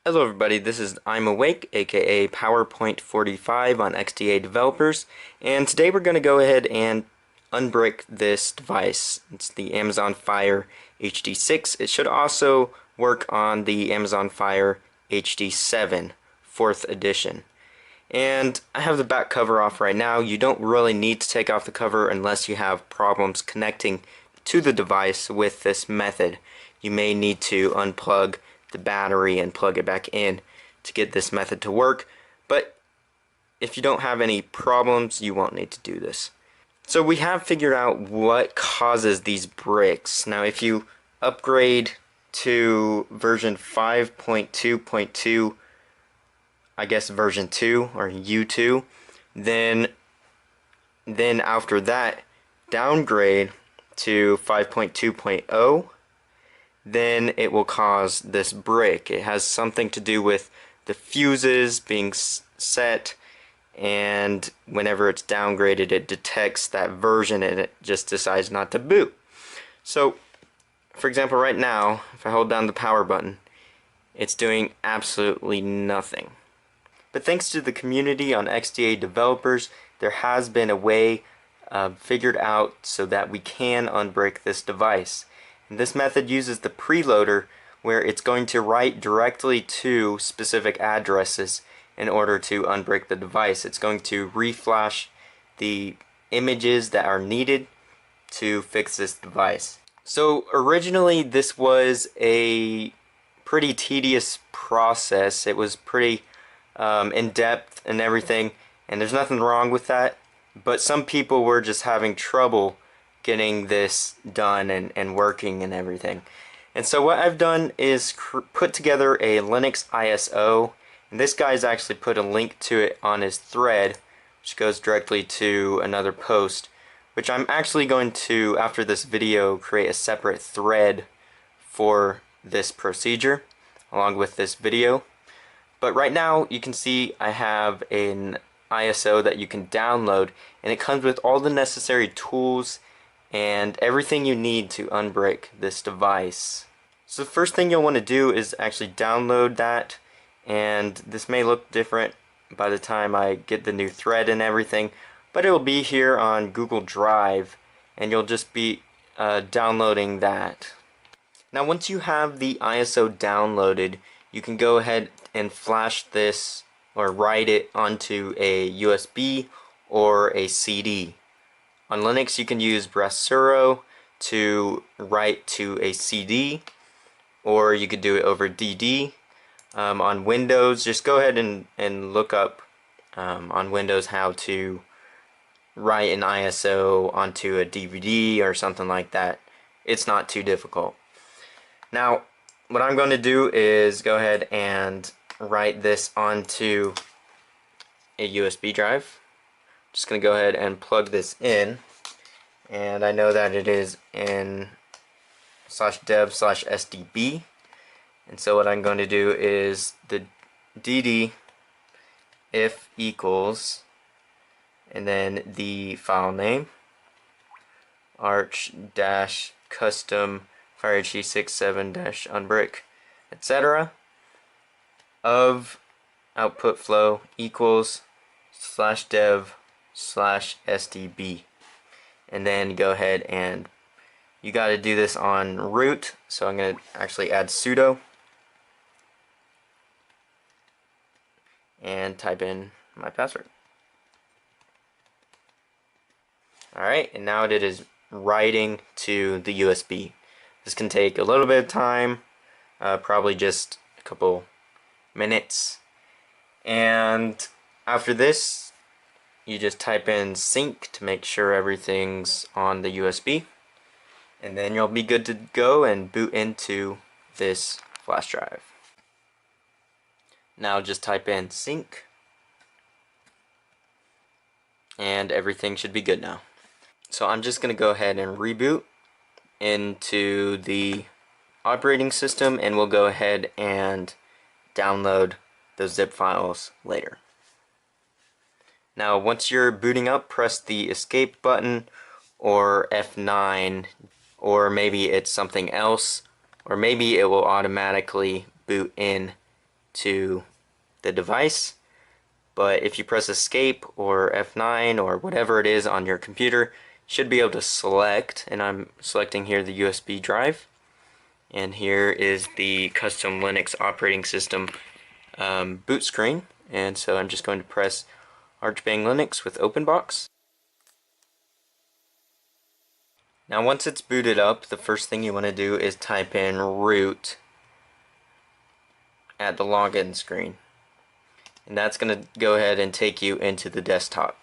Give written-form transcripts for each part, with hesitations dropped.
Hello everybody, this is I'm Awake, aka PowerPoint 45 on XDA Developers, and today we're going to go ahead and unbrick this device. It's the Amazon Fire HD6. It should also work on the Amazon Fire HD7 4th edition. And I have the back cover off right now. You don't really need to take off the cover unless you have problems connecting to the device with this method. You may need to unplug the battery and plug it back in to get this method to work, but if you don't have any problems, you won't need to do this. So we have figured out what causes these bricks. Now if you upgrade to version 5.2.2, I guess version 2 or U2, then after that downgrade to 5.2.0, then it will cause this brick. It has something to do with the fuses being set, and whenever it's downgraded it detects that version and it just decides not to boot. So for example, right now if I hold down the power button, it's doing absolutely nothing. But thanks to the community on XDA Developers, there has been a way figured out so that we can unbrick this device. And this method uses the preloader, where it's going to write directly to specific addresses in order to unbrick the device. It's going to reflash the images that are needed to fix this device. So originally this was a pretty tedious process. It was pretty in-depth and everything, and there's nothing wrong with that, but some people were just having trouble getting this done and working and everything. And so what I've done is put together a Linux ISO, and this guy's actually put a link to it on his thread, which goes directly to another post, which I'm actually going to, after this video, create a separate thread for this procedure along with this video. But right now you can see I have an ISO that you can download, and it comes with all the necessary tools and everything you need to unbrick this device. So the first thing you'll want to do is actually download that, and this may look different by the time I get the new thread and everything, but it will be here on Google Drive, and you'll just be downloading that. Now once you have the ISO downloaded, you can go ahead and flash this or write it onto a USB or a CD. On Linux you can use Brasuro to write to a CD, or you could do it over DD. On Windows, just go ahead and look up on Windows how to write an ISO onto a DVD or something like that. It's not too difficult. Now what I'm going to do is go ahead and write this onto a USB drive. Just going to go ahead and plug this in, and I know that it is in /dev/sdb, and so what I'm going to do is the dd if equals, and then the file name arch-custom Fire HD6 7-unbrick, etc. of output flow equals /dev/sdb, and then go ahead and you got to do this on root, so I'm going to actually add sudo and type in my password. Alright, and now it is writing to the USB. This can take a little bit of time, probably just a couple minutes, and after this you just type in sync to make sure everything's on the USB, and then you'll be good to go and boot into this flash drive. Now just type in sync, and everything should be good now. So I'm just going to go ahead and reboot into the operating system, and we'll go ahead and download those zip files later. Now once you're booting up, press the escape button or F9, or maybe it's something else, or maybe it will automatically boot in to the device. But if you press escape or F9 or whatever it is on your computer, you should be able to select, and I'm selecting here the USB drive. And here is the custom Linux operating system boot screen. And so I'm just going to press Archbang Linux with OpenBox. Now once it's booted up, the first thing you want to do is type in root at the login screen. And that's going to go ahead and take you into the desktop.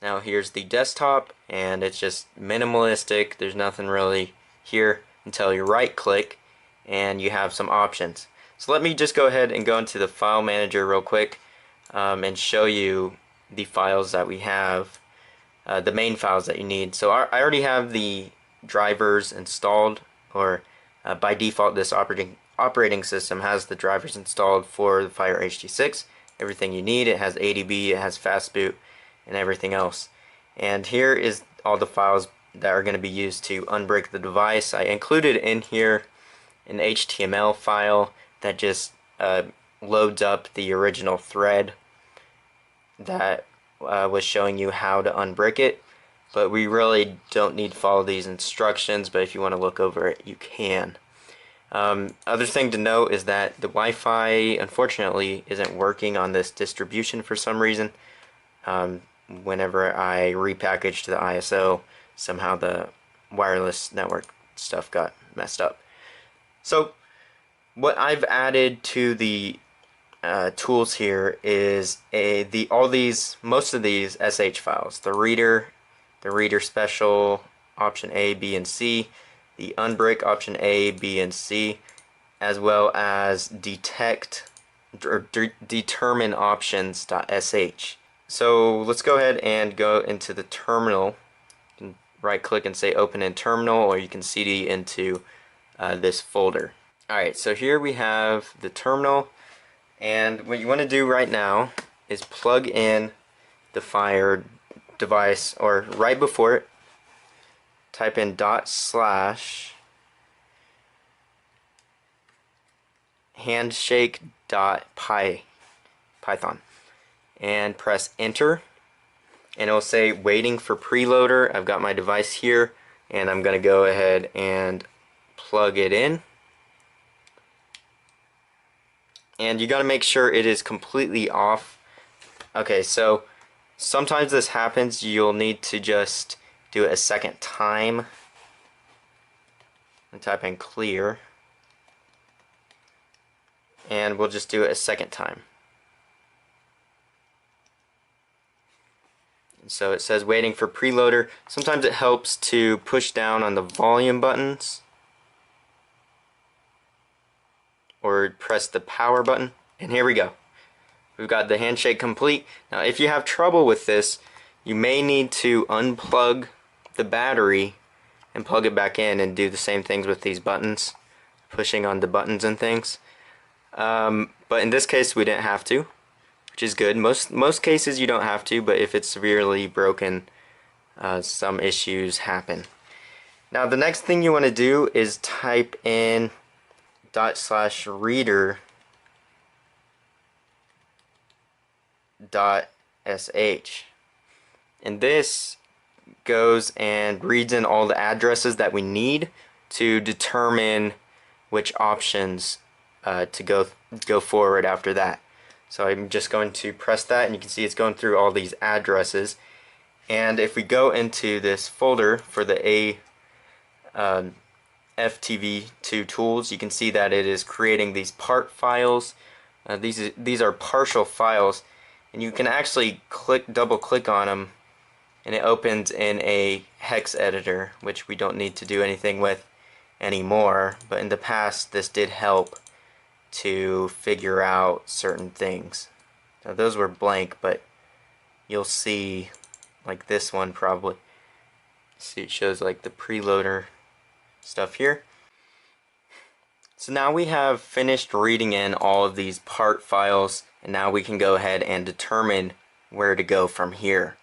Now here's the desktop, and it's just minimalistic. There's nothing really here until you right click and you have some options. So let me just go ahead and go into the file manager real quick and show you the files that we have, the main files that you need. So I already have the drivers installed, or by default this operating system has the drivers installed for the Fire HD6. Everything you need. It has ADB, it has fastboot, and everything else. And here is all the files that are going to be used to unbrick the device. I included in here an HTML file that just loads up the original thread that was showing you how to unbrick it. But we really don't need to follow these instructions, but if you want to look over it, you can. Other thing to note is that the Wi-Fi unfortunately isn't working on this distribution for some reason. Whenever I repackaged the ISO, somehow the wireless network stuff got messed up. So what I've added to the tools here is most of these SH files, the reader special option A, B, and C, the unbrick option A, B, and C, as well as determineOptions.sh. So let's go ahead and go into the terminal. You can right click and say open in terminal, or you can CD into this folder. Alright, so here we have the terminal, and what you want to do right now is plug in the Fire device, or right before it, type in /handshake.py Python and press enter, and it will say waiting for preloader. I've got my device here and I'm going to go ahead and plug it in, and you got to make sure it is completely off. Okay, so sometimes this happens. You'll need to just do it a second time and type in clear, and we'll just do it a second time. So it says waiting for preloader. Sometimes it helps to push down on the volume buttons or press the power button, and here we go. We've got the handshake complete. Now if you have trouble with this, you may need to unplug the battery and plug it back in and do the same things with these buttons, pushing on the buttons and things. But in this case we didn't have to, which is good. Most cases you don't have to, but if it's severely broken, some issues happen. Now the next thing you want to do is type in /reader.sh, and this goes and reads in all the addresses that we need to determine which options to go forward after that. So I'm just going to press that, and you can see it's going through all these addresses. And if we go into this folder for the FTV2 tools, you can see that it is creating these part files. These are partial files, and you can actually double click on them, and it opens in a hex editor, which we don't need to do anything with anymore, but in the past this did help to figure out certain things. Now those were blank, but you'll see, like this one probably, see it shows like the preloader stuff here. So now we have finished reading in all of these part files, and now we can go ahead and determine where to go from here.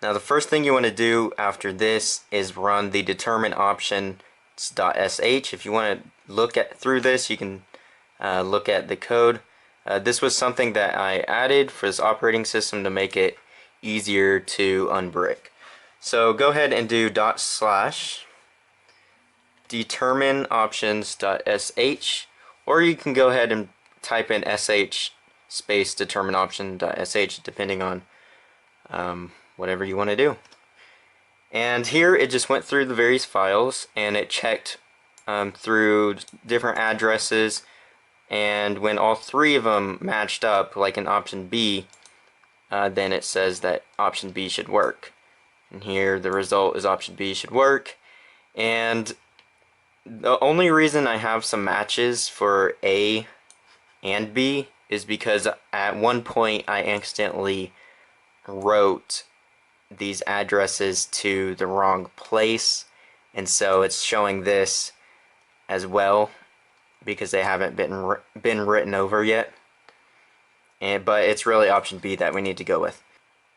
Now the first thing you want to do after this is run the determineOption.sh. If you want to look through this, you can look at the code. This was something that I added for this operating system to make it easier to unbrick. So go ahead and do /determineOptions.sh, or you can go ahead and type in sh space determineOption.sh, depending on whatever you want to do. And here it just went through the various files and it checked through different addresses, and when all three of them matched up, like in option B, then it says that option B should work. And here the result is option B should work. And the only reason I have some matches for A and B is because at one point I accidentally wrote these addresses to the wrong place, and so it's showing this as well because they haven't been written over yet. But it's really option B that we need to go with.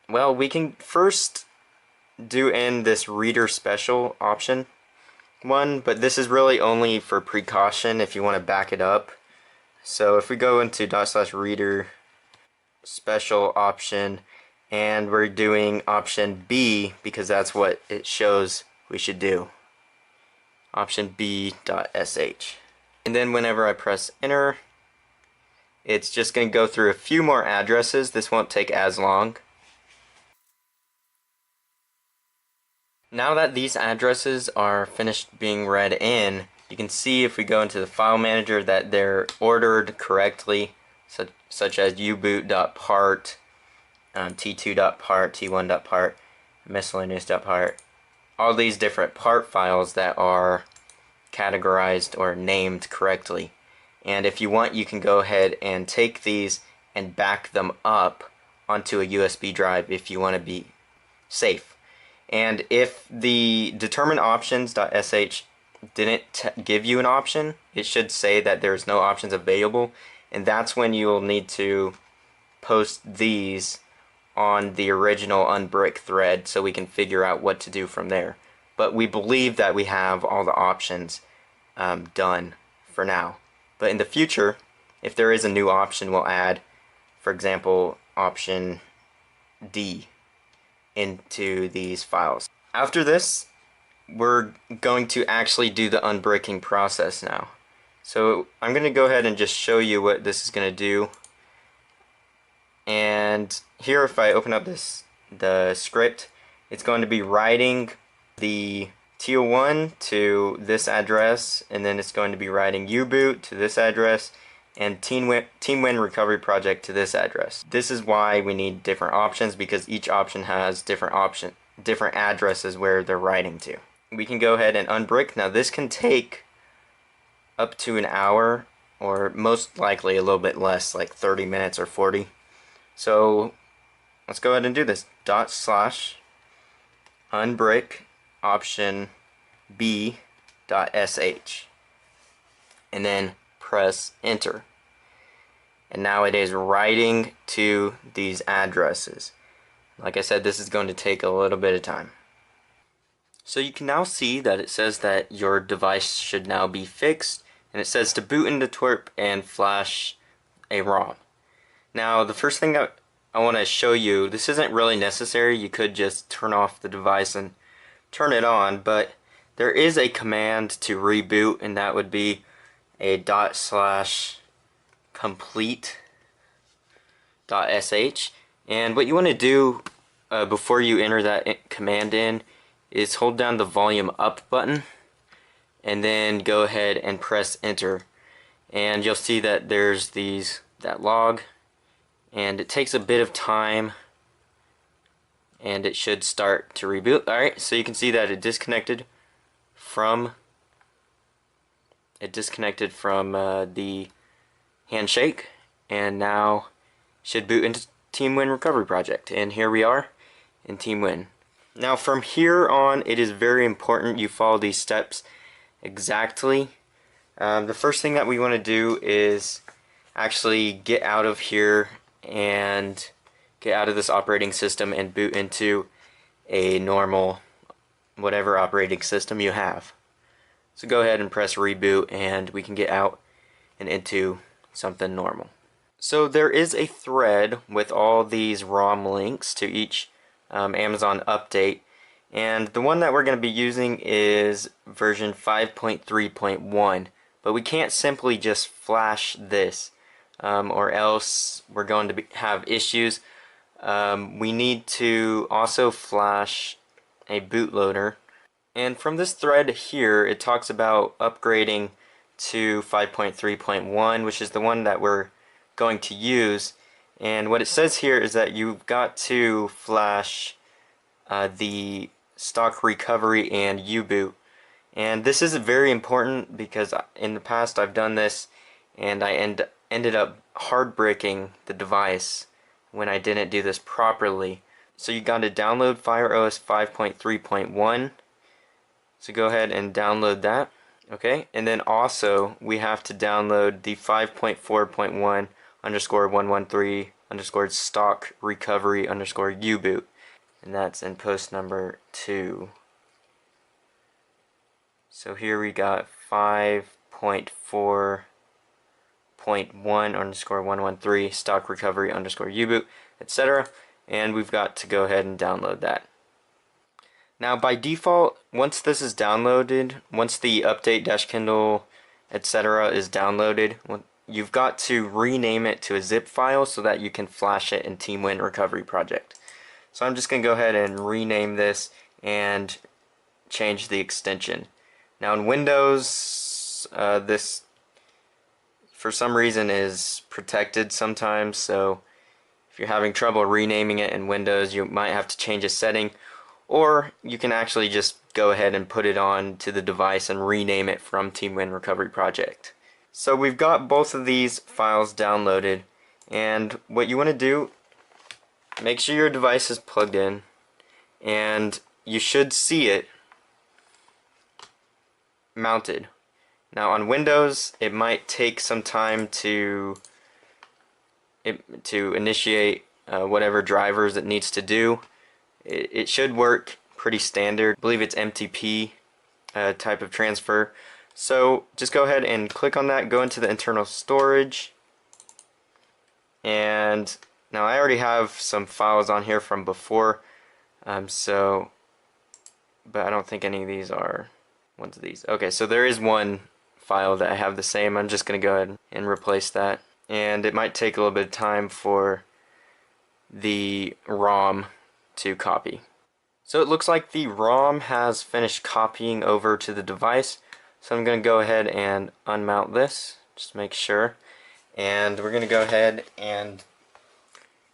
Well, we can first do in this reader special option one, but this is really only for precaution if you want to back it up. So if we go into /reader special option, and we're doing option B because that's what it shows we should do, option B.sh. And then whenever I press enter, it's just going to go through a few more addresses. This won't take as long. Now that these addresses are finished being read in, you can see if we go into the file manager that they're ordered correctly, such as uboot.part, t2.part, t1.part, miscellaneous.part, all these different part files that are categorized or named correctly. And if you want, you can go ahead and take these and back them up onto a USB drive if you want to be safe. And if the determineOptions.sh didn't give you an option, it should say that there's no options available, and that's when you'll need to post these on the original Unbrick thread so we can figure out what to do from there. But we believe that we have all the options done for now. But in the future, if there is a new option, we'll add, for example, option D into these files. After this, we're going to actually do the unbricking process now. So I'm going to go ahead and just show you what this is going to do. And here, if I open up the script, it's going to be writing the TO1 to this address, and then it's going to be writing uboot to this address, and TeamWin Recovery Project to this address. This is why we need different options, because each option has different addresses where they're writing to. We can go ahead and unbrick. Now this can take up to an hour, or most likely a little bit less, like 30 minutes or 40. So let's go ahead and do this. /UnbrickOptionB.sh, and then press enter. And now it is writing to these addresses. Like I said, this is going to take a little bit of time. So you can now see that it says that your device should now be fixed, and it says to boot into twerp and flash a ROM. Now the first thing I want to show you, this isn't really necessary. You could just turn off the device and turn it on, but there is a command to reboot, and that would be a /complete.sh. And what you want to do before you enter that command in is hold down the volume up button and then go ahead and press enter, and you'll see that there's that log, and it takes a bit of time and it should start to reboot. Alright, so you can see that it disconnected from the handshake, and now should boot into TeamWin Recovery Project, and here we are in TeamWin. Now from here on, it is very important you follow these steps exactly. The first thing that we want to do is actually get out of here and get out of this operating system and boot into a normal, whatever operating system you have. So go ahead and press reboot, and we can get out and into something normal. So there is a thread with all these ROM links to each Amazon update, and the one that we're going to be using is version 5.3.1, but we can't simply just flash this, or else we're going to have issues. We need to also flash a bootloader, and from this thread here it talks about upgrading to 5.3.1, which is the one that we're going to use. And what it says here is that you've got to flash the stock recovery and U-boot. And this is very important because in the past I've done this and I ended up hard bricking the device when I didn't do this properly. So you got to download FireOS 5.3.1. So go ahead and download that. Okay, and then also we have to download the 5.4.1 underscore 113 underscore stock recovery underscore U-boot, and that's in post number 2. So here we got 5.4.1 underscore 113 stock recovery underscore U-boot, etc. And we've got to go ahead and download that. Now by default, once this is downloaded, once the update-kindle etc. is downloaded, you've got to rename it to a zip file so that you can flash it in TeamWin Recovery Project. So I'm just going to go ahead and rename this and change the extension. Now in Windows, this for some reason is protected sometimes, so if you're having trouble renaming it in Windows, you might have to change a setting. Or you can actually just go ahead and put it on to the device and rename it from TeamWin Recovery Project. So we've got both of these files downloaded, and what you want to do, make sure your device is plugged in, and you should see it mounted. Now on Windows, it might take some time to initiate whatever drivers it needs to do. It should work pretty standard. I believe it's MTP type of transfer. So just go ahead and click on that, go into the internal storage, and now I already have some files on here from before, but I don't think any of these are ones of these. Okay, so there is one file that I have the same. I'm just going to go ahead and replace that, and it might take a little bit of time for the ROM to copy. So it looks like the ROM has finished copying over to the device, so I'm going to go ahead and unmount this, just make sure, and we're going to go ahead and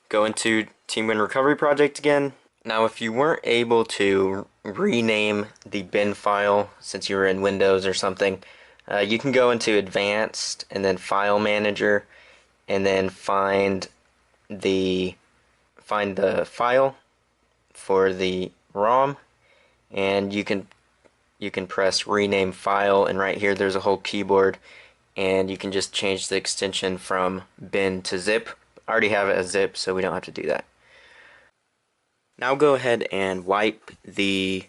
go into TeamWin Recovery Project again. Now if you weren't able to rename the bin file since you were in Windows or something, you can go into Advanced and then File Manager and then find the file for the ROM, and you can press rename file, and right here there's a whole keyboard, and you can just change the extension from bin to zip. I already have it as zip, so we don't have to do that. Now go ahead and wipe the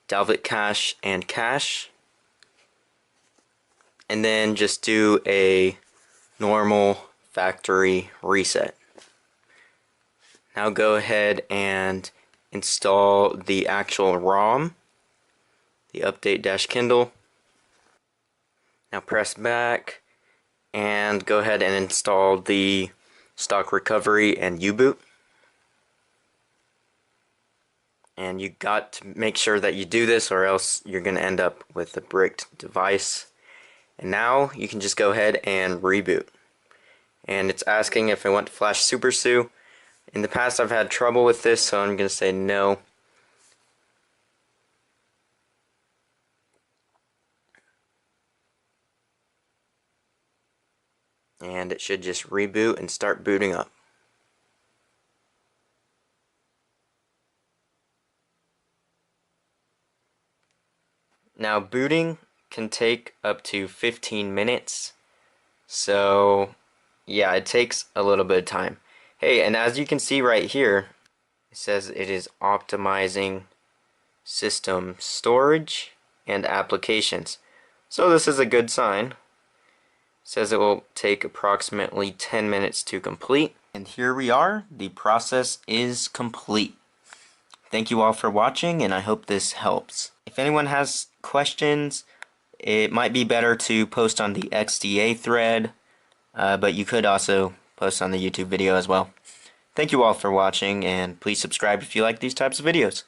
Dalvik cache and cache, and then just do a normal factory reset. Now go ahead and install the actual ROM, the update-kindle. Now press back and go ahead and install the stock recovery and U-boot. And you got to make sure that you do this, or else you're going to end up with a bricked device. And now you can just go ahead and reboot. And it's asking if I want to flash SuperSU. In the past I've had trouble with this, so I'm going to say no. And it should just reboot and start booting up. Now booting can take up to 15 minutes, so yeah, it takes a little bit of time. Hey, and as you can see right here, it says it is optimizing system storage and applications. So this is a good sign. says it will take approximately 10 minutes to complete. And here we are. The process is complete. Thank you all for watching, and I hope this helps. If anyone has questions, it might be better to post on the XDA thread, but you could also post on the YouTube video as well. Thank you all for watching, and please subscribe if you like these types of videos.